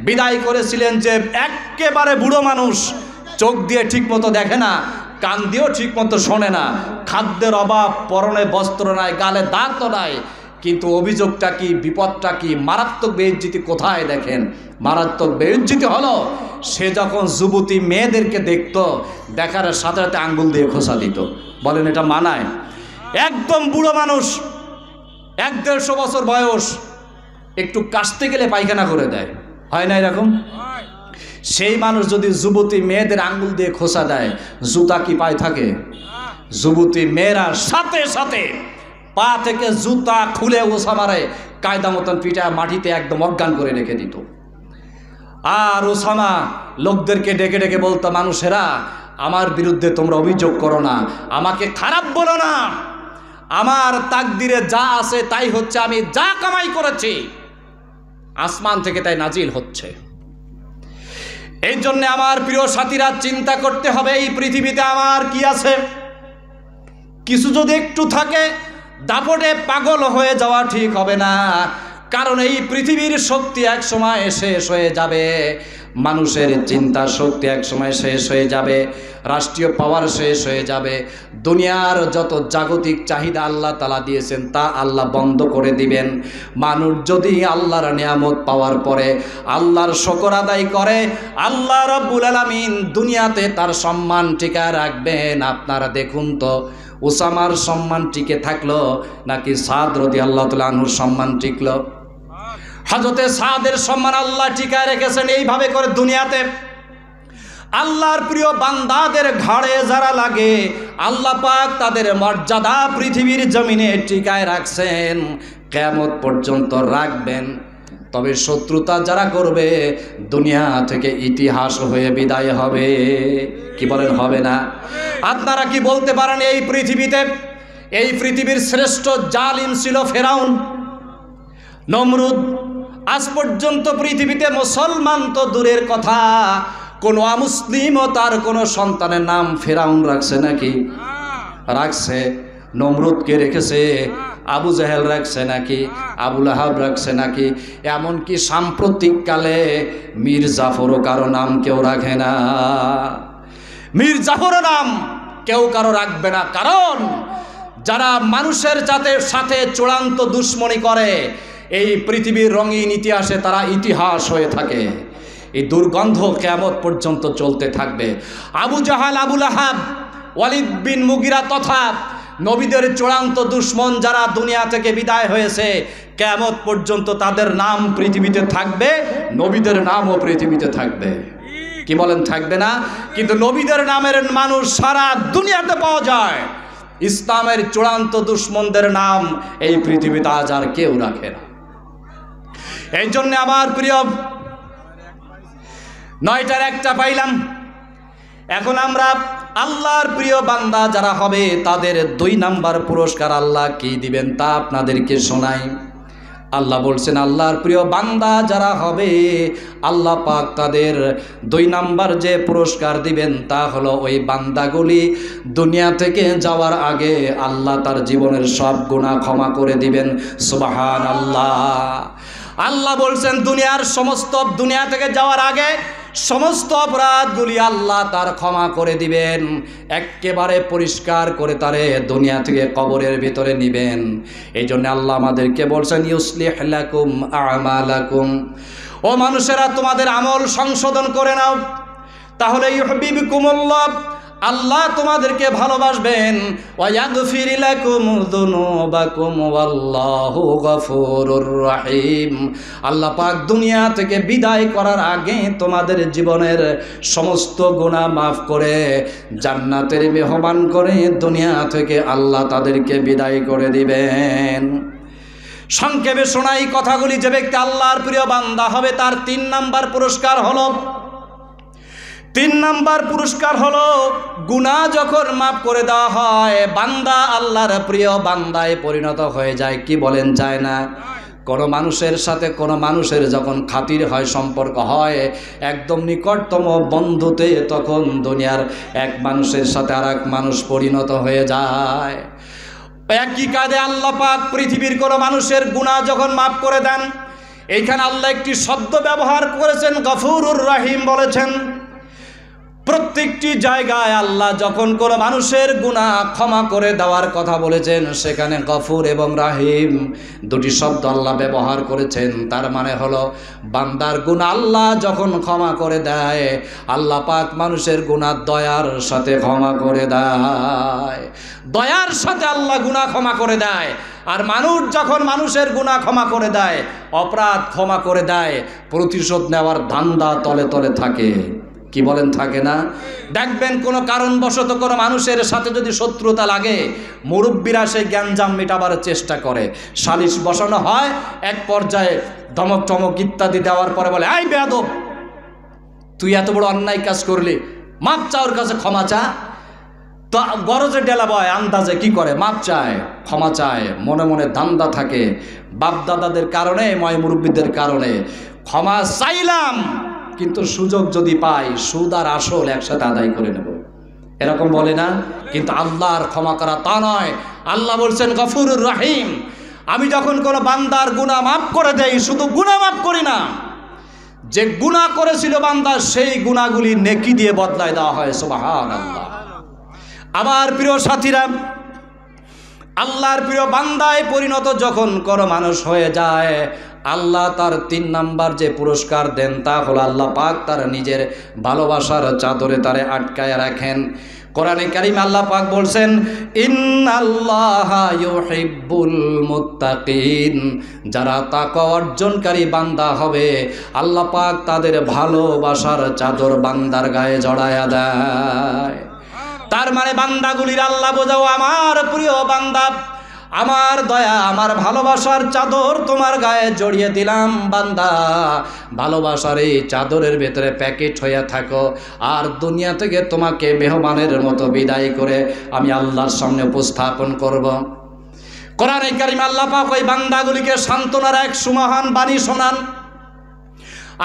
বিদায় করেছিলেন যে একেবারে বুড়ো মানুষ, চোখ দিয়ে ঠিকমতো দেখে না, কান দিয়েও ঠিকমতো শোনে না, খাদ্যের অভাব, পরনে বস্ত্র নাই, গালে দাঁতও নাই, কিন্তু অভিযোগটা কি, বিপদটা কি, মারাত্মক বেইজ্জতি কোথায় দেখেন? মারাত্মক বেইজ্জতি হলো সে যখন যুবতী মেয়েদেরকে দেখতো, দেখার সাথে সাথে আঙ্গুল দিয়ে খোঁচা দিত। বলেন এটা মানায়? একদম বুড়ো মানুষ, 1-150 বছর বয়স, একটু কাশতে গেলে পায়খানা করে দেয়, হয় না এরকম? সেই মানুষ যদি যুবতী মেয়েদের আঙ্গুল দিয়ে খোঁচা দেয়, জুতা কি পায়ে থাকে? যুবতী মেয়েরা সাথে সাথে পা থেকে জুতা খুলে ওসামারে কায়দা মতন পিঠা মাটিতে একদম অজ্ঞান করে রেখে দিত। আর ওসামা লোকদেরকে ডেকে ডেকে বলতো, মানুষেরা আমার বিরুদ্ধে তোমরা অভিযোগ করো না, আমাকে খারাপ বলো না, আমার তাকদিরে যা আছে তাই হচ্ছে, আমি যা কামাই করেছি আসমান থেকে তাই নাজিল হচ্ছে। এই জন্য আমার প্রিয় সাথীরা চিন্তা করতে হবে, এই পৃথিবীতে আমার কি আছে? কিছু যদি একটু থাকে, দাপটে পাগল হয়ে যাওয়া ঠিক হবে না, কারণ এই পৃথিবীর শক্তি এক সময় শেষ হয়ে যাবে, মানুষের চিন্তা শক্তি এক সময় শেষ হয়ে যাবে, রাষ্ট্রীয় পাওয়ার শেষ হয়ে যাবে, দুনিয়ার যত জাগতিক চাহিদা আল্লাহ তাআলা দিয়েছেন তা আল্লাহ বন্ধ করে দিবেন। মানুষ যদি আল্লাহর নিয়ামত পাওয়ার পরে আল্লাহর শুকর আদায় করে, আল্লাহ রাব্বুল আলামিন দুনিয়াতে তার সম্মান টিকায় রাখবেন। আপনারা দেখুন তো, ওসামার সম্মান টিকে থাকলো নাকি সাদ রাদিয়াল্লাহু তাআলা আনহুর সম্মান টিকলো? হযরতে সাদের সম্মান আল্লাহ টিকায় রেখেছেন এইভাবে করে। দুনিয়াতে আল্লাহর প্রিয় বান্দাদের ঘাড়ে যারা লাগে, আল্লাহ পাক তাদের মর্যাদা পৃথিবীর জমিনে টিকায় রাখছেন, কিয়ামত পর্যন্ত রাখবেন। তবে শত্রুতা যারা করবে দুনিয়া থেকে ইতিহাস হয়ে বিদায় হবে। কি বলেন, হবে না? আপনারা কি বলতে পারেন এই পৃথিবীতে, এই পৃথিবীর শ্রেষ্ঠ জালিম ছিল ফেরাউন, নমরুদ। আজ পর্যন্ত পৃথিবীতে মুসলমান তো দূরের কথা, কোন অমুসলিমও তার কোনো সন্তানের নাম ফেরাউন রাখছে নাকি? রাখছে। নমরুদকে রেখেছে, আবু জাহেল রাখছে নাকি? আবু লাহাব রাখছে নাকি? এমনকি সাম্প্রতিককালে মীর জাফরও কারো নাম কেউ রাখে না। মীর জাফরও নাম কেউ কারো রাখবে না, কারণ যারা মানুষের সাথে চূড়ান্ত দুশ্মনী করে এই পৃথিবীর রঙিন ইতিহাসে তারা ইতিহাস হয়ে থাকে। এই দুর্গন্ধ কিয়ামত পর্যন্ত চলতে থাকবে। আবু জাহাল, আবু লাহাব, ওয়ালিদ বিন মুগিরা তথা নবীদের চূড়ান্ত দুশ্মন যারা দুনিয়া থেকে বিদায় হয়েছে, কিয়ামত পর্যন্ত তাদের নাম পৃথিবীতে থাকবে, নবীদের নামও পৃথিবীতে থাকবে। কি বলেন, থাকবে না? কিন্তু নবীদের নামের মানুষ সারা দুনিয়াতে পাওয়া যায়, ইসলামের চূড়ান্ত দুশ্মনদের নাম এই পৃথিবীতে আজ আর কেউ রাখে না। এই জন্য আমার প্রিয়, 9টার একটা পাইলাম। এখন আমরা আল্লাহর প্রিয় বান্দা যারা হবে তাদের 2 নাম্বার পুরস্কার আল্লাহ কি দিবেন তা আপনাদেরকে শোনাই। আল্লাহ বলছেন, আল্লাহর প্রিয় বান্দা যারা হবে আল্লাহ পাক তাদের 2 নাম্বার যে পুরস্কার দিবেন তা হলো ওই বান্দাগুলি দুনিয়া থেকে যাওয়ার আগে আল্লাহ তার জীবনের সব গুনাহ ক্ষমা করে দিবেন। সুবহানাল্লাহ। আল্লাহ বলছেন দুনিয়া থেকে যাওয়ার আগে সমস্ত অপরাধগুলি আল্লাহ তার ক্ষমা করে দিবেন, একেবারে পরিষ্কার করে তারে দুনিয়া থেকে কবরের ভিতরে নিবেন। এই জন্য আল্লাহ আমাদেরকে বলছেন, ইউসলিহ লাকুম আমালাকুম, ও মানুষেরা তোমাদের আমল সংশোধন করে নাও, তাহলে ইউহিব্বুকুমুল্লাহ, আল্লাহ তোমাদেরকে ভালোবাসবেন। ওয়া ইয়াগফির লাকুম যুনুবাকুম ওয়াল্লাহু গফুরুর রহিম, আল্লাহ পাক দুনিয়া থেকে বিদায় করার আগে তোমাদের জীবনের সমস্ত গুনাহ মাফ করে জান্নাতের মেহমান করে দুনিয়া থেকে আল্লাহ তাদেরকে বিদায় করে দিবেন। সংক্ষেপে শোনাই কথাগুলি, যে ব্যক্তি আল্লাহর প্রিয় বান্দা হবে তার 3 নাম্বার পুরস্কার হলো, 3 নাম্বার পুরস্কার হলো গুনাহ যখন মাফ করে দেওয়া হয় বান্দা আল্লাহর প্রিয় বান্দায় পরিণত হয়ে যায়। কি বলেন, যায় না? কোনো মানুষের সাথে কোনো মানুষের যখন খাতির হয়, সম্পর্ক হয় একদম নিকটতম বন্ধুতে, তখন দুনিয়ার এক মানুষের সাথে আর এক মানুষ পরিণত হয়ে যায়। একই কাঁধে আল্লাহ পাক পৃথিবীর কোনো মানুষের গুনাহ যখন মাফ করে দেন, এইখানে আল্লাহ একটি শব্দ ব্যবহার করেছেন, গফুরুর রহিম বলেছেন। প্রত্যেকটি জায়গায় আল্লাহ যখন কোনো মানুষের গুনাহ ক্ষমা করে দেওয়ার কথা বলেছেন, সেখানে গফুর এবং রাহিম দুটি শব্দ আল্লাহ ব্যবহার করেছেন। তার মানে হলো বান্দার গুনাহ আল্লাহ যখন ক্ষমা করে দেয়, আল্লাহ পাক মানুষের গুনাহ দয়ার সাথে ক্ষমা করে দেয়। দয়ার সাথে আল্লাহ গুনাহ ক্ষমা করে দেয়। আর মানুষ যখন মানুষের গুনাহ ক্ষমা করে দেয়, অপরাধ ক্ষমা করে দেয়, প্রতিশোধ নেওয়ার ধান্দা তলে তলে থাকে। কি বলেন, থাকে না? দেখবেন কোনো কারণবশত কোনো মানুষের সাথে যদি শত্রুতা লাগে, মুরব্বীরা সেই গ্যাঞ্জাম মেটাবার চেষ্টা করে, সালিশ বসানো হয়, এক পর্যায়ে ধমক টমক ইত্যাদি দেওয়ার পরে বলে, এই বেয়াদব, তুই এত বড় অন্যায় কাজ করলি, মাপ চা, ওর কাছে ক্ষমা চা। তো গরজে ডেলা বয় আন্দাজে কি করে, মাপ চায়, ক্ষমা চায়, মনে মনে ধান্দা থাকে। বাপদাদাদের কারণে, ময় মুরব্বীদের কারণে ক্ষমা চাইলাম, কিন্তু সুযোগ যদি পাই সুদ আর আসল একসাথে আদায় করে নেব, এরকম বলে না? কিন্তু আল্লাহর ক্ষমা করা তা নয়। আল্লাহ বলছেন গফুরুর রহিম। আমি যখন কোনো বান্দার গুনাহ মাফ করে দেই, শুধু গুনাহ মাফ করি না, যে গুনাহ করেছিল বান্দা সেই গুনাহগুলি নেকি দিয়ে বদলায় দেওয়া হয়। সুবহানাল্লাহ। আমার প্রিয় সাথীরা, আল্লাহর প্রিয় বান্দায় পরিণত যখন কোনো মানুষ হয়ে যায়, আল্লাহ তার 3 নাম্বার যে পুরস্কার দেন তা হলো আল্লাহ পাক তার নিজের ভালোবাসার চাদরে তারে আটকায় রাখেন। কোরআনে কারিম আল্লাহ পাক বলছেন, ইন্নাল্লাহা ইউহিব্বুল মুত্তাকিন। যারা তাকওয়া অর্জনকারী বান্দা হবে, আল্লাহ পাক তাদের ভালোবাসার চাদর বান্দার গায়ে জড়ায়া দেয়। তার মানে বান্দাগুলির আল্লাহ বোঝাও, আমার প্রিয় বান্দা, আমার দয়া, আমার ভালোবাসার চাদর তোমার গায়ে জড়িয়ে দিলাম বান্দা। ভালোবাসার এই চাদরের ভেতরে প্যাকেট হয়ে থাকো, আর দুনিয়া থেকে তোমাকে মেহমানের মতো বিদায় করে আমি আল্লাহর সামনে উপস্থাপন করব। কোরআনে কারিমে আল্লাহ পাক ওই বান্দাগুলিকে সান্ত্বনার এক সুমহান বাণী শোনান।